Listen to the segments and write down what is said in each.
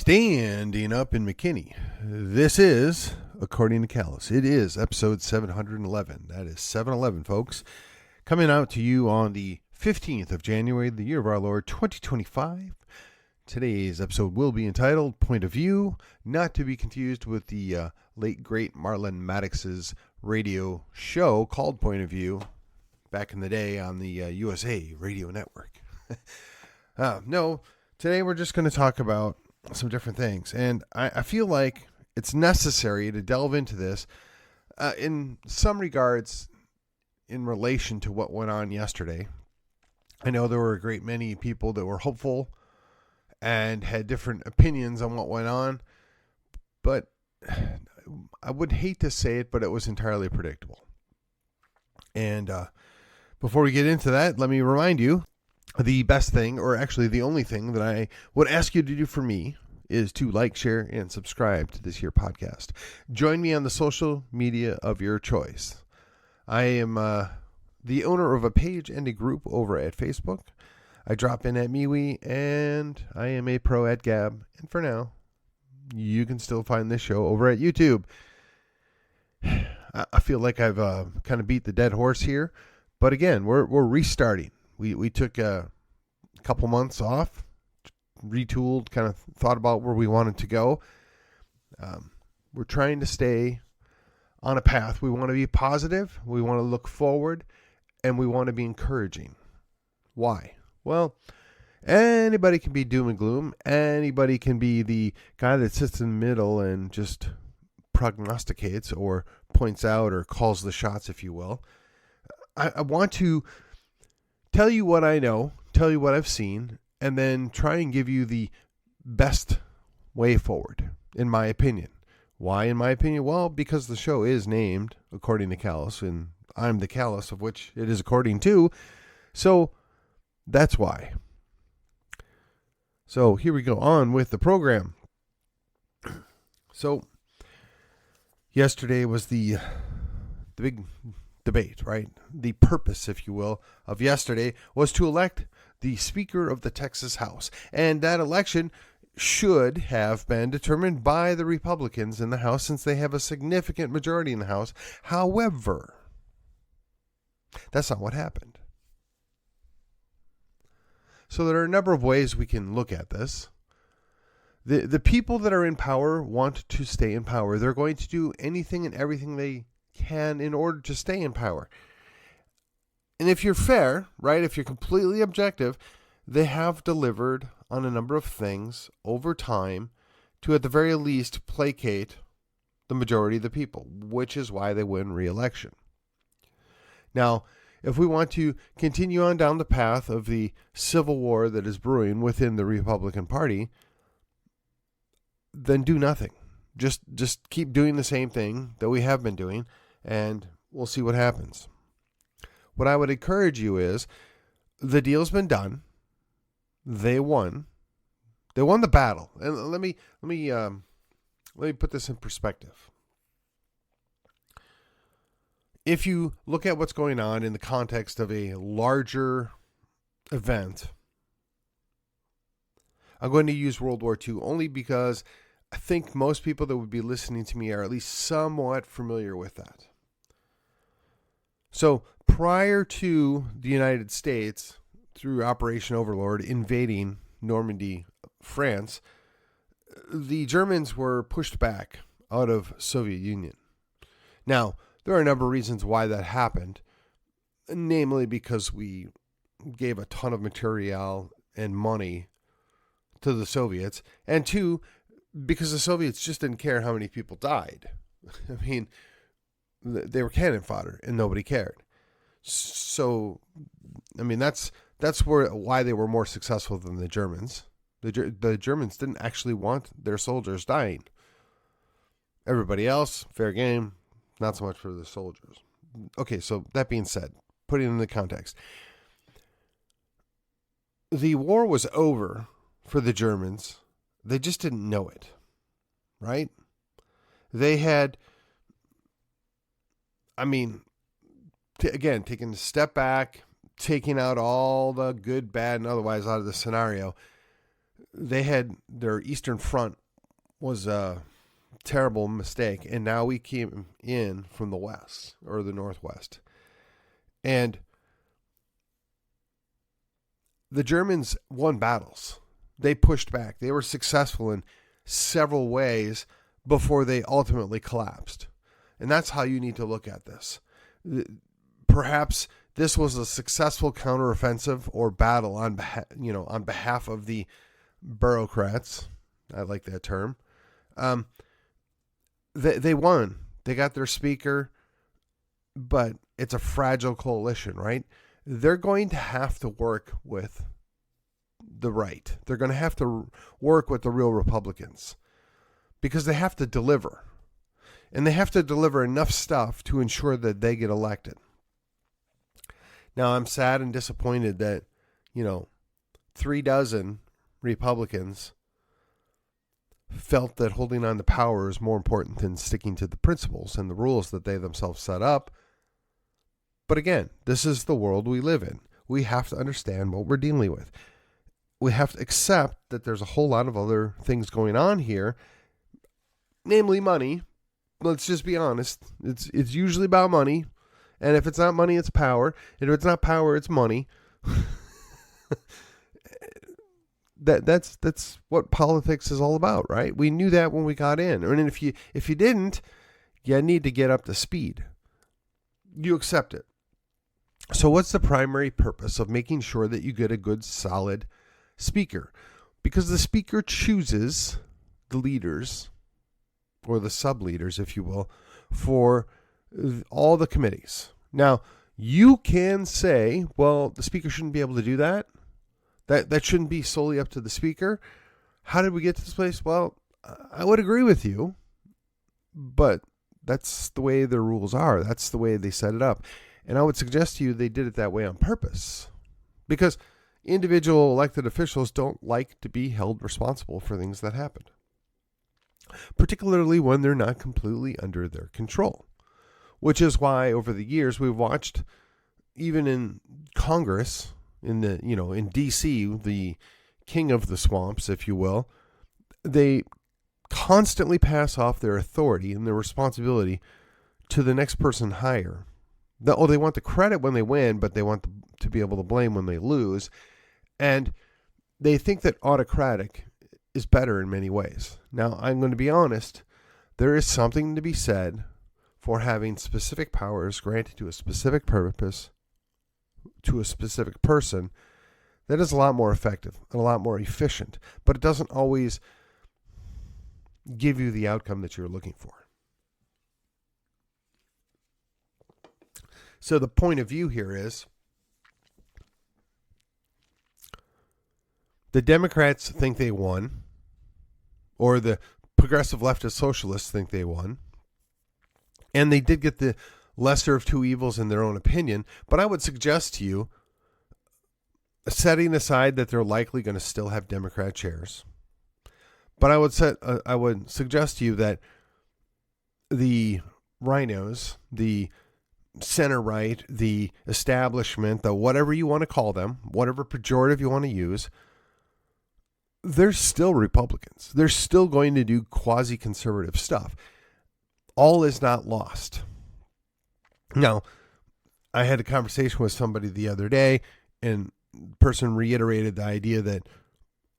Standing up in McKinney. This is, according to Callus, it is episode 711. That is 711, folks. Coming out to you on the 15th of January, the year of our Lord, 2025. Today's episode will be entitled Point of View, not to be confused with the late, great Marlon Maddox's radio show called Point of View back in the day on the USA Radio Network. No, today we're just going to talk about some different things, and I feel like it's necessary to delve into this in some regards in relation to what went on yesterday. I know there were a great many people that were hopeful and had different opinions on what went on, but I would hate to say it, but it was entirely predictable. And before we get into that, let me remind you, the best thing, or actually the only thing that I would ask you to do for me is to like, share, and subscribe to this here podcast. Join me on the social media of your choice. I am the owner of a page and a group over at Facebook. I drop in at MeWe, and I am a pro at Gab. And for now, you can still find this show over at YouTube. I feel like I've kind of beat the dead horse here, but again, we're restarting. We took a couple months off, retooled, kind of thought about where we wanted to go. We're trying to stay on a path. We want to be positive. We want to look forward, and we want to be encouraging. Why? Well, anybody can be doom and gloom. Anybody can be the guy that sits in the middle and just prognosticates or points out or calls the shots, if you will. I want to tell you what I know, tell you what I've seen, and then try and give you the best way forward, in my opinion. Why, in my opinion? Well, because the show is named according to Callus, and I'm the Callus of which it is according to. So that's why. So here we go on with the program. So yesterday was the big debate, right? The purpose, if you will, of yesterday was to elect the Speaker of the Texas House. And that election should have been determined by the Republicans in the House, since they have a significant majority in the House. However, that's not what happened. So there are a number of ways we can look at this. The people that are in power want to stay in power. They're going to do anything and everything they can in order to stay in power. And if you're fair, right, if you're completely objective, they have delivered on a number of things over time to, at the very least, placate the majority of the people, which is why they win re-election. Now, if we want to continue on down the path of the civil war that is brewing within the Republican Party, then do nothing. Just keep doing the same thing that we have been doing, and we'll see what happens. What I would encourage you is, the deal's been done. They won. They won the battle. And let me put this in perspective. If you look at what's going on in the context of a larger event, I'm going to use World War II only because I think most people that would be listening to me are at least somewhat familiar with that. So prior to the United States, through Operation Overlord, invading Normandy, France, the Germans were pushed back out of Soviet Union. Now, there are a number of reasons why that happened, namely because we gave a ton of material and money to the Soviets, and two, because the Soviets just didn't care how many people died. I mean, they were cannon fodder, and nobody cared. So, I mean, that's why they were more successful than the Germans. The Germans didn't actually want their soldiers dying. Everybody else, fair game, not so much for the soldiers. Okay, so that being said, putting it in the context, the war was over for the Germans. They just didn't know it, right? They had, again, taking a step back, taking out all the good, bad, and otherwise out of the scenario, they had their Eastern Front was a terrible mistake, and now we came in from the west or the northwest, and the Germans won battles. They pushed back. They were successful in several ways before they ultimately collapsed. And that's how you need to look at this. Perhaps this was a successful counteroffensive or battle on behalf of the bureaucrats. I like that term. They won. They got their speaker, but it's a fragile coalition, right? They're going to have to work with the right. They're going to have to work with the real Republicans because they have to deliver. And they have to deliver enough stuff to ensure that they get elected. Now, I'm sad and disappointed that, 36 Republicans felt that holding on to power is more important than sticking to the principles and the rules that they themselves set up. But again, this is the world we live in. We have to understand what we're dealing with. We have to accept that there's a whole lot of other things going on here, namely money. Let's just be honest. It's usually about money. And if it's not money, it's power. And if it's not power, it's money. That's what politics is all about, right? We knew that when we got in. And if you didn't, you need to get up to speed. You accept it. So what's the primary purpose of making sure that you get a good, solid speaker? Because the speaker chooses the leaders, or the sub-leaders, if you will, for all the committees. Now, you can say, well, the speaker shouldn't be able to do that. That shouldn't be solely up to the speaker. How did we get to this place? Well, I would agree with you, but that's the way the rules are. That's the way they set it up. And I would suggest to you they did it that way on purpose, because individual elected officials don't like to be held responsible for things that happened, particularly when they're not completely under their control, which is why over the years we've watched, even in Congress, in DC, the king of the swamps, if you will, they constantly pass off their authority and their responsibility to the next person higher. They want the credit when they win, but they want to be able to blame when they lose. And they think that autocratic is better in many ways. Now, I'm going to be honest. There is something to be said for having specific powers granted to a specific purpose, to a specific person, that is a lot more effective and a lot more efficient. But it doesn't always give you the outcome that you're looking for. So the point of view here is the Democrats think they won, or the progressive leftist socialists think they won, and they did get the lesser of two evils in their own opinion. But I would suggest to you, setting aside that they're likely going to still have Democrat chairs, but I would suggest to you that the rhinos, the center right, the establishment, the whatever you want to call them, whatever pejorative you want to use, they're still Republicans. They're still going to do quasi-conservative stuff. All is not lost. Now, I had a conversation with somebody the other day, and the person reiterated the idea that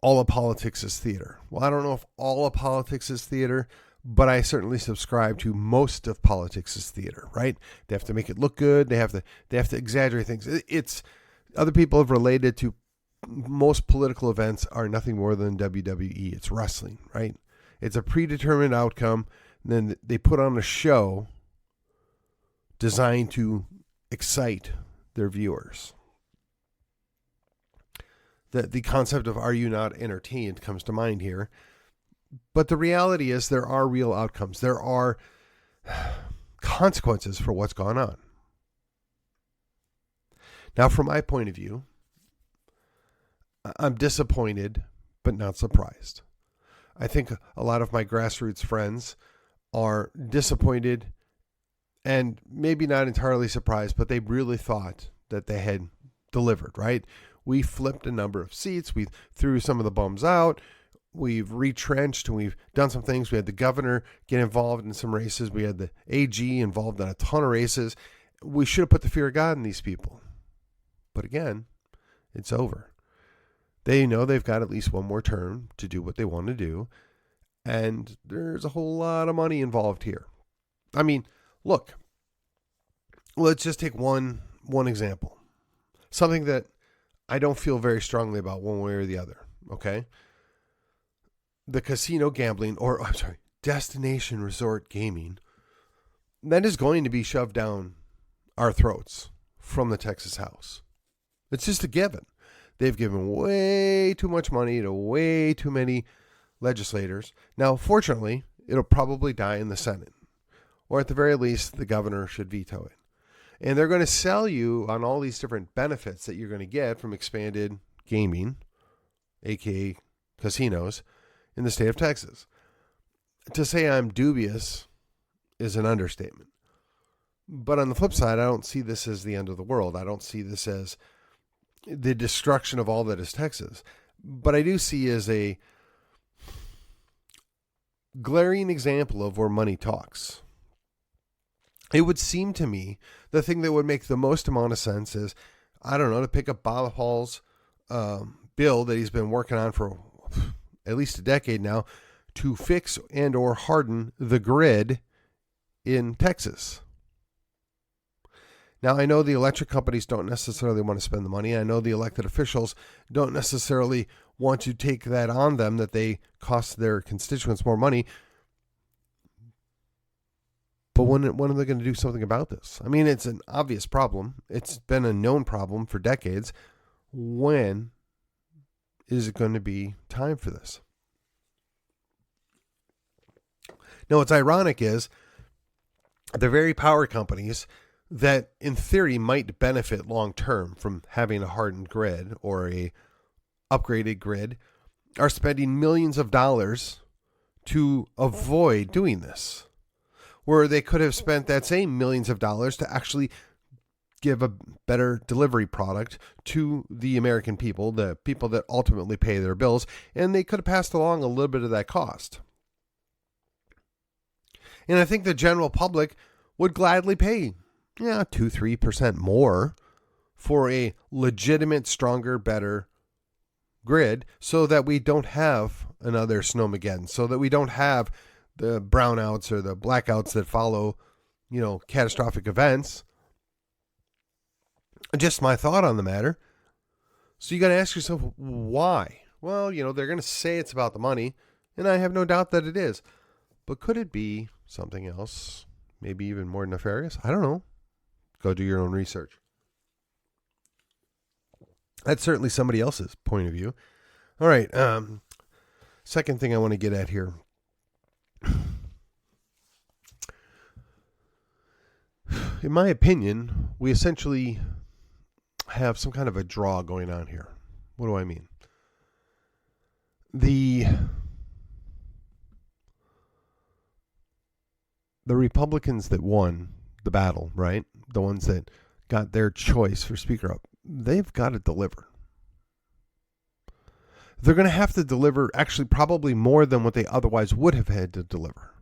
all of politics is theater. Well, I don't know if all of politics is theater, but I certainly subscribe to most of politics is theater, right? They have to make it look good. They have to exaggerate things. It's other people have related to most political events are nothing more than WWE. It's wrestling, right? It's a predetermined outcome. And then they put on a show designed to excite their viewers. The concept of "are you not entertained" comes to mind here. But the reality is there are real outcomes. There are consequences for what's gone on. Now, from my point of view, I'm disappointed, but not surprised. I think a lot of my grassroots friends are disappointed and maybe not entirely surprised, but they really thought that they had delivered, right? We flipped a number of seats. We threw some of the bums out. We've retrenched and we've done some things. We had the governor get involved in some races. We had the AG involved in a ton of races. We should have put the fear of God in these people. But again, it's over. They know they've got at least one more term to do what they want to do. And there's a whole lot of money involved here. I mean, look, let's just take one example. Something that I don't feel very strongly about one way or the other, okay? The casino gambling, destination resort gaming, that is going to be shoved down our throats from the Texas House. It's just a given. They've given way too much money to way too many legislators. Now, fortunately, it'll probably die in the Senate. Or at the very least, the governor should veto it. And they're going to sell you on all these different benefits that you're going to get from expanded gaming, aka casinos, in the state of Texas. To say I'm dubious is an understatement. But on the flip side, I don't see this as the end of the world. I don't see this as the destruction of all that is Texas. But I do see as a glaring example of where money talks. It would seem to me the thing that would make the most amount of sense is, I don't know, to pick up Bob Hall's bill that he's been working on for at least a decade now to fix and or harden the grid in Texas. Now, I know the electric companies don't necessarily want to spend the money. I know the elected officials don't necessarily want to take that on them, that they cost their constituents more money. But when are they going to do something about this? I mean, it's an obvious problem. It's been a known problem for decades. When is it going to be time for this? Now, what's ironic is the very power companies that in theory might benefit long term from having a hardened grid or a upgraded grid are spending millions of dollars to avoid doing this, where they could have spent that same millions of dollars to actually give a better delivery product to the American people, the people that ultimately pay their bills, and they could have passed along a little bit of that cost. And I think the general public would gladly pay 2-3% more for a legitimate, stronger, better grid so that we don't have another snowmageddon, so that we don't have the brownouts or the blackouts that follow, catastrophic events. Just my thought on the matter. So you got to ask yourself, why? Well, they're going to say it's about the money, and I have no doubt that it is. But could it be something else, maybe even more nefarious? I don't know. Go do your own research. That's certainly somebody else's point of view. All right. Second thing I want to get at here. In my opinion, we essentially have some kind of a draw going on here. What do I mean? The Republicans that won the battle, right? The ones that got their choice for Speaker up, they've got to deliver. They're going to have to deliver actually probably more than what they otherwise would have had to deliver.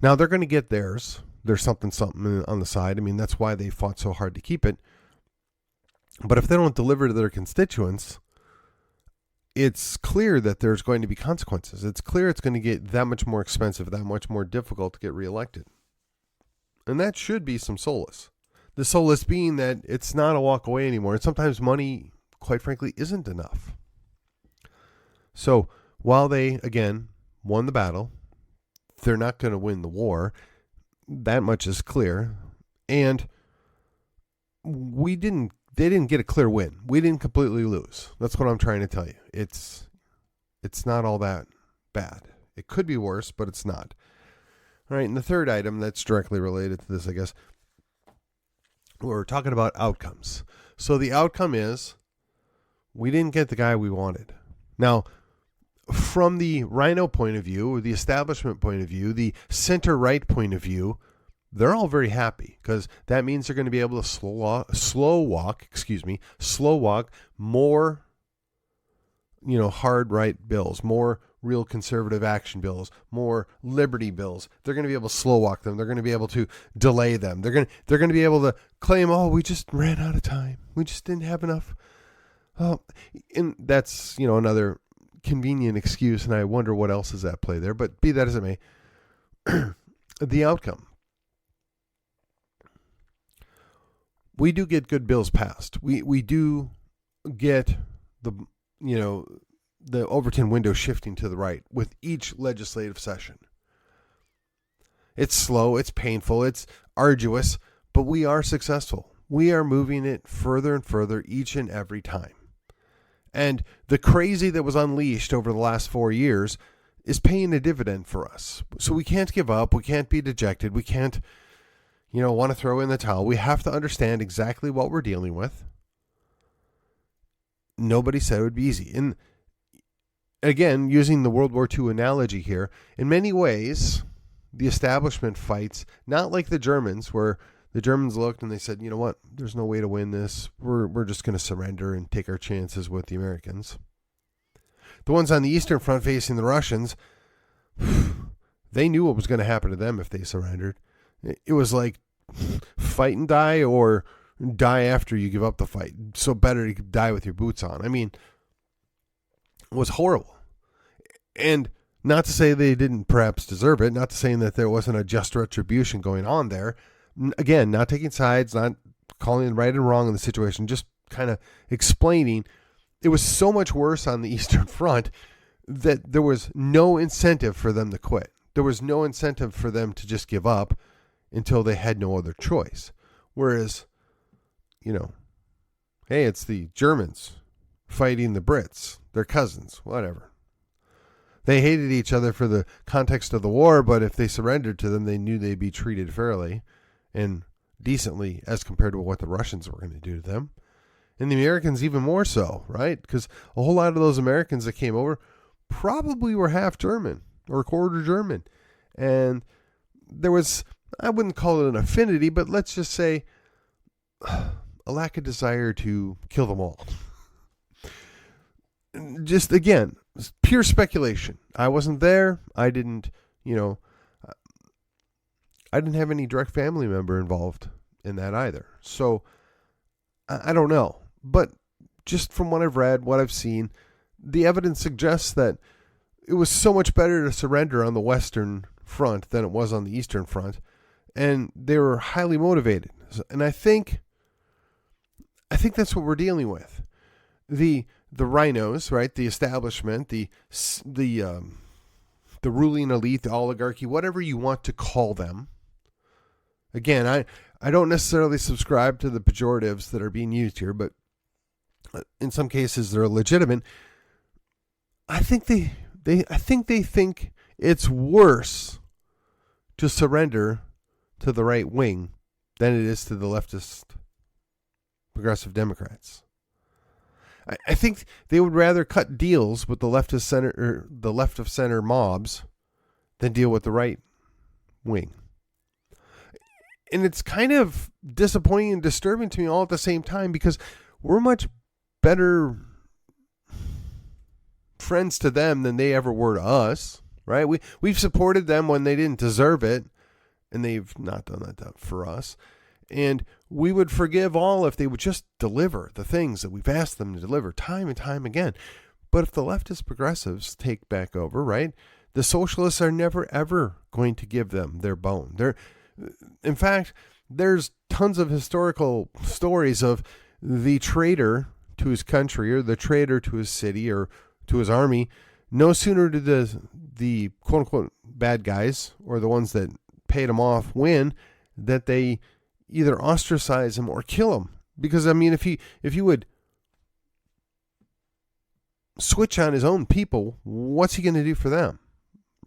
Now, they're going to get theirs. There's something on the side. I mean, that's why they fought so hard to keep it. But if they don't deliver to their constituents, it's clear that there's going to be consequences. It's clear it's going to get that much more expensive, that much more difficult to get reelected. And that should be some solace. The solace being that it's not a walk away anymore. And sometimes money, quite frankly, isn't enough. So while they, again, won the battle, they're not going to win the war. That much is clear. And they didn't get a clear win. We didn't completely lose. That's what I'm trying to tell you. It's not all that bad. It could be worse, but it's not. All right, and the third item that's directly related to this, I guess, we're talking about outcomes. So the outcome is we didn't get the guy we wanted. Now, from the Rhino point of view, or the establishment point of view, the center-right point of view, they're all very happy because that means they're going to be able to slow walk more, hard right bills, more real conservative action bills, more liberty bills. They're going to be able to slow walk them. They're going to be able to delay them. They're going to be able to claim, oh, we just ran out of time. We just didn't have enough. Oh, and that's, another convenient excuse. And I wonder what else is at play there. But be that as it may, the outcome. We do get good bills passed. We do get the Overton window shifting to the right with each legislative session. It's slow, it's painful, it's arduous, but we are successful. We are moving it further and further each and every time. And the crazy that was unleashed over the last 4 years is paying a dividend for us. So we can't give up. We can't be dejected. We can't, want to throw in the towel. We have to understand exactly what we're dealing with. Nobody said it would be easy. And again, using the World War II analogy here, in many ways, the establishment fights, not like the Germans, where the Germans looked and they said, you know what, there's no way to win this. We're just going to surrender and take our chances with the Americans. The ones on the Eastern Front facing the Russians, they knew what was going to happen to them if they surrendered. It was like fight and die or die after you give up the fight. So better to die with your boots on. I mean, it was horrible. And not to say they didn't perhaps deserve it, not to say that there wasn't a just retribution going on there. Again, not taking sides, not calling right and wrong in the situation, just kind of explaining. It was so much worse on the Eastern Front that there was no incentive for them to quit. There was no incentive for them to just give up until they had no other choice. Whereas, hey, it's the Germans fighting the Brits, their cousins, whatever. They hated each other for the context of the war, but if they surrendered to them, they knew they'd be treated fairly and decently as compared to what the Russians were going to do to them. And the Americans even more so, right? Because a whole lot of those Americans that came over probably were half German or a quarter German. And there was, I wouldn't call it an affinity, but let's just say a lack of desire to kill them all. Just, again, pure speculation. I wasn't there. I didn't have any direct family member involved in that either. So I don't know. But just from what I've read, what I've seen, the evidence suggests that it was so much better to surrender on the Western Front than it was on the Eastern Front. And they were highly motivated. And I think that's what we're dealing with. The rhinos, right? The establishment, the ruling elite, the oligarchy, whatever you want to call them. Again, I don't necessarily subscribe to the pejoratives that are being used here, but in some cases they're legitimate. I think they think it's worse to surrender to the right wing than it is to the leftist progressive Democrats. I think they would rather cut deals with the left of center mobs than deal with the right wing. And it's kind of disappointing and disturbing to me all at the same time because we're much better friends to them than they ever were to us, right? We've supported them when they didn't deserve it, and they've not done that for us. And we would forgive all if they would just deliver the things that we've asked them to deliver time and time again. But if the leftist progressives take back over, right, the socialists are never, ever going to give them their bone. In fact, there's tons of historical stories of the traitor to his country or the traitor to his city or to his army. No sooner did the quote-unquote bad guys or the ones that paid him off win that they either ostracize him or kill him. Because, I mean, if he would switch on his own people, what's he going to do for them?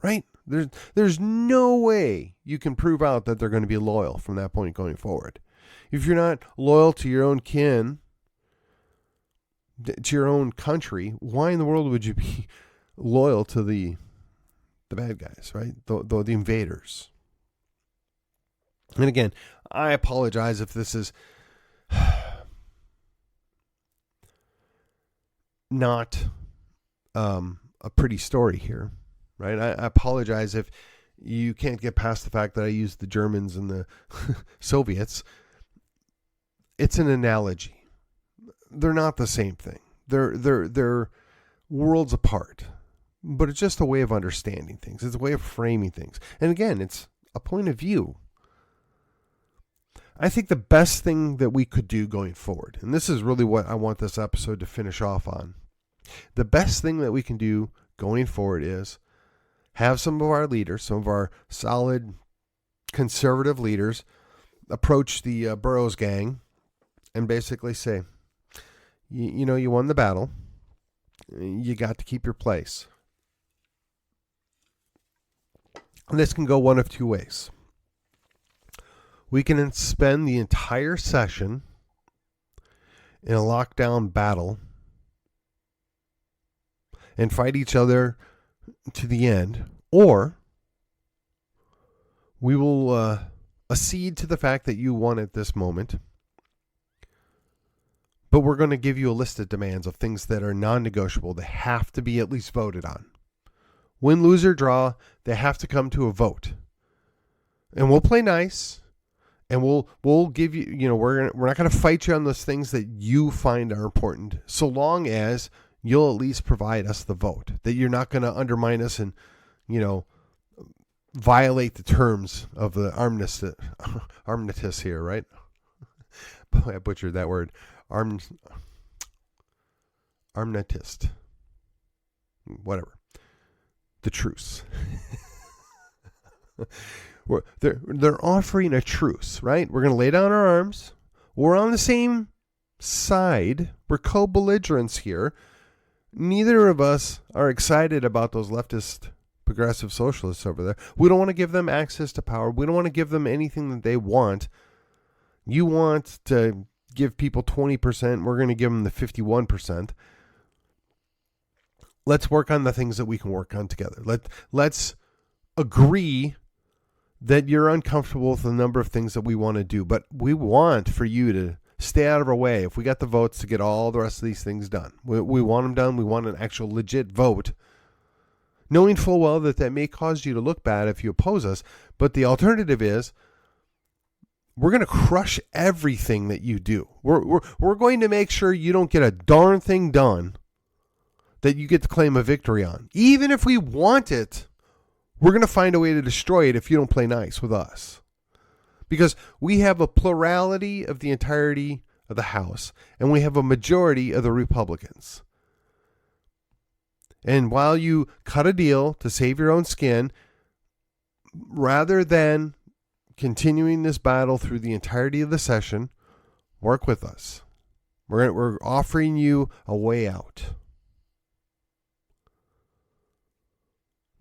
Right? There's no way you can prove out that they're going to be loyal from that point going forward. If you're not loyal to your own kin, to your own country, why in the world would you be loyal to the bad guys, right? The invaders. And again, I apologize if this is not a pretty story here, right? I apologize if you can't get past the fact that I used the Germans and the Soviets. It's an analogy. They're not the same thing. They're worlds apart. But it's just a way of understanding things. It's a way of framing things. And again, it's a point of view. I think the best thing that we could do going forward, and this is really what I want this episode to finish off on, the best thing that we can do going forward is have some of our leaders, some of our solid conservative leaders, approach the Burroughs gang and basically say, you know, you won the battle. You got to keep your place. And this can go one of two ways. We can spend the entire session in a lockdown battle and fight each other to the end, or we will accede to the fact that you won at this moment, but we're going to give you a list of demands of things that are non-negotiable. They have to be at least voted on. Win, lose, or draw, they have to come to a vote. And we'll play nice, and we'll give you, you know, we're not going to fight you on those things that you find are important, so long as you'll at least provide us the vote, that you're not going to undermine us and, you know, violate the terms of the armistice here, right? Boy, I butchered that word. Armistice. Whatever. The truce. They're offering a truce, right? We're going to lay down our arms. We're on the same side. We're co-belligerents here. Neither of us are excited about those leftist progressive socialists over there. We don't want to give them access to power. We don't want to give them anything that they want. You want to give people 20%. We're going to give them the 51%. Let's work on the things that we can work on together. Let's agree that you're uncomfortable with the number of things that we want to do, but we want for you to stay out of our way. If we got the votes to get all the rest of these things done, we want them done. We want an actual legit vote, knowing full well that may cause you to look bad if you oppose us. But the alternative is we're going to crush everything that you do. We're going to make sure you don't get a darn thing done that you get to claim a victory on. Even if we want it, we're going to find a way to destroy it if you don't play nice with us. Because we have a plurality of the entirety of the House, and we have a majority of the Republicans. And while you cut a deal to save your own skin, rather than continuing this battle through the entirety of the session, work with us. We're offering you a way out.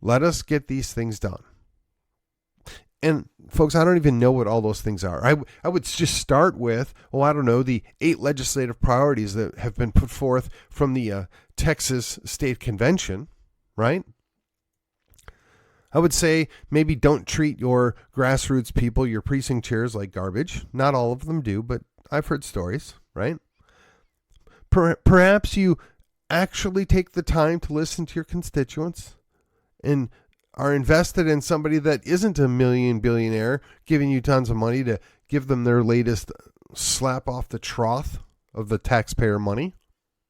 Let us get these things done. And folks, I don't even know what all those things are. I would just start with, I don't know, the 8 legislative priorities that have been put forth from the Texas State Convention, right? I would say maybe don't treat your grassroots people, your precinct chairs, like garbage. Not all of them do, but I've heard stories, right? Perhaps you actually take the time to listen to your constituents and are invested in somebody that isn't a billionaire giving you tons of money to give them their latest slap off the trough of the taxpayer money.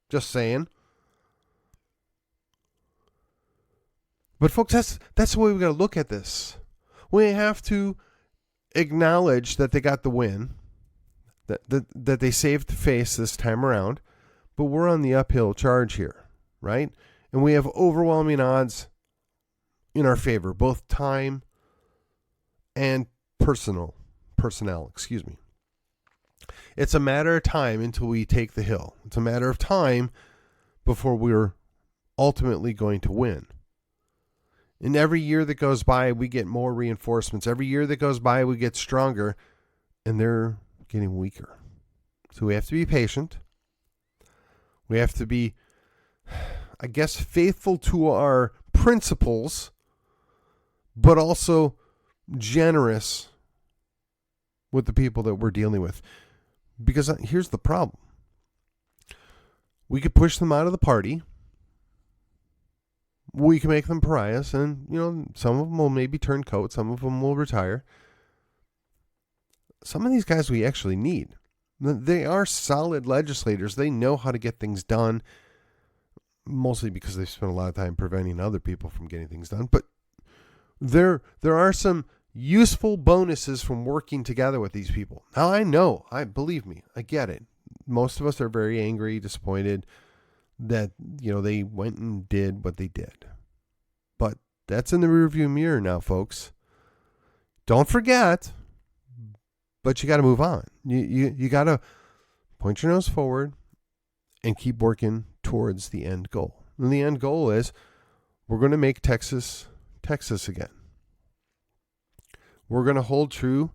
Just saying. But folks, that's the way we got to look at this. We have to acknowledge that they got the win, that they saved face this time around, but we're on the uphill charge here, right? And we have overwhelming odds in our favor, both time and personnel. It's a matter of time until we take the hill. It's a matter of time before we're ultimately going to win. And every year that goes by, we get more reinforcements. Every year that goes by, we get stronger, and they're getting weaker. So we have to be patient. We have to be, I guess, faithful to our principles, but also generous with the people that we're dealing with. Because here's the problem. We could push them out of the party. We can make them pariahs, and, some of them will maybe turn coat. Some of them will retire. Some of these guys we actually need. They are solid legislators. They know how to get things done, mostly because they've spent a lot of time preventing other people from getting things done. But there are some useful bonuses from working together with these people. Now, believe me, I get it. Most of us are very angry, disappointed that, they went and did what they did. But that's in the rearview mirror now, folks. Don't forget, but you got to move on. You got to point your nose forward and keep working towards the end goal. And the end goal is we're going to make Texas again. We're going to hold true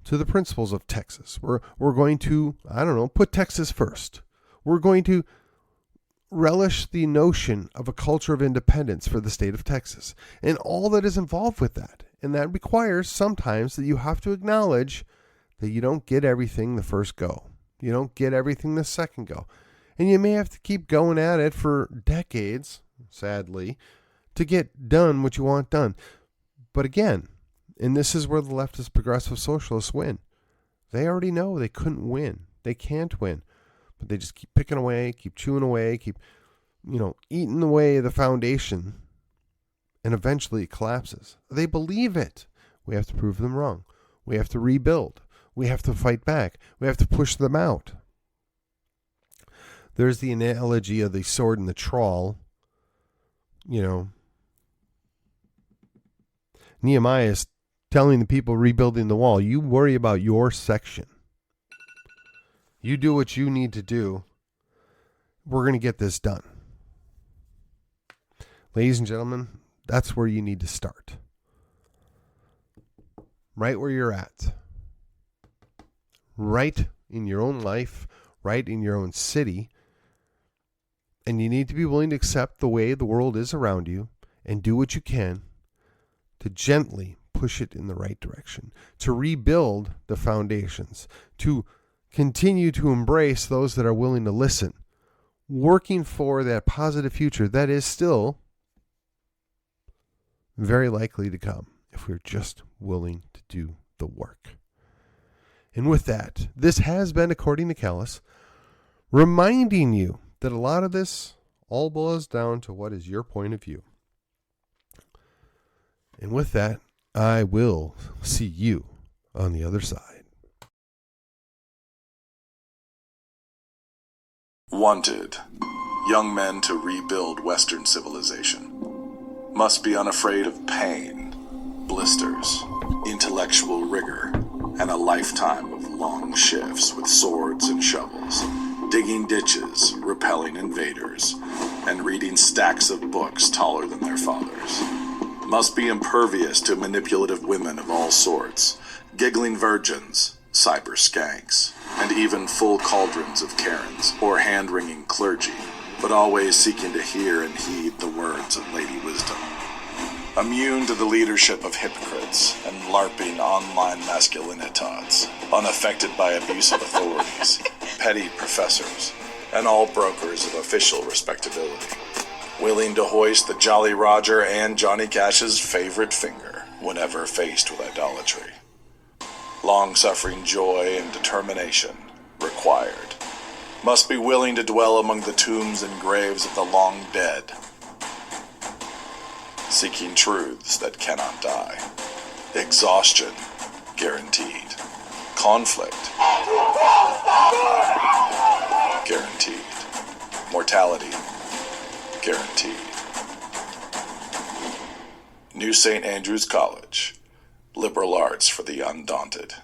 to the principles of Texas. We're going to, put Texas first. We're going to relish the notion of a culture of independence for the state of Texas and all that is involved with that. And that requires sometimes that you have to acknowledge that you don't get everything the first go. You don't get everything the second go. And you may have to keep going at it for decades, sadly, to get done what you want done. But again, and this is where the leftist progressive socialists win. They already know they couldn't win. They can't win. But they just keep picking away, keep chewing away, keep, eating away the foundation. And eventually it collapses. They believe it. We have to prove them wrong. We have to rebuild. We have to fight back. We have to push them out. There's the analogy of the sword and the trawl. Nehemiah is telling the people rebuilding the wall, you worry about your section. You do what you need to do. We're going to get this done. Ladies and gentlemen, that's where you need to start. Right where you're at. Right in your own life, right in your own city. And you need to be willing to accept the way the world is around you and do what you can to gently push it in the right direction, to rebuild the foundations, to continue to embrace those that are willing to listen, working for that positive future that is still very likely to come if we're just willing to do the work. And with that, this has been According to Callus, reminding you that a lot of this all boils down to what is your point of view. And with that, I will see you on the other side. Wanted. Young men to rebuild Western civilization. Must be unafraid of pain, blisters, intellectual rigor, and a lifetime of long shifts with swords and shovels, digging ditches, repelling invaders, and reading stacks of books taller than their fathers. Must be impervious to manipulative women of all sorts, giggling virgins, cyber skanks, and even full cauldrons of Karens or hand-wringing clergy, but always seeking to hear and heed the words of Lady Wisdom. Immune to the leadership of hypocrites and LARPing online masculinitats, unaffected by abusive authorities, petty professors, and all brokers of official respectability. Willing to hoist the Jolly Roger and Johnny Cash's favorite finger whenever faced with idolatry. Long-suffering joy and determination required. Must be willing to dwell among the tombs and graves of the long dead, seeking truths that cannot die. Exhaustion guaranteed. Conflict guaranteed. Mortality guaranteed. New St. Andrews College. Liberal arts for the undaunted.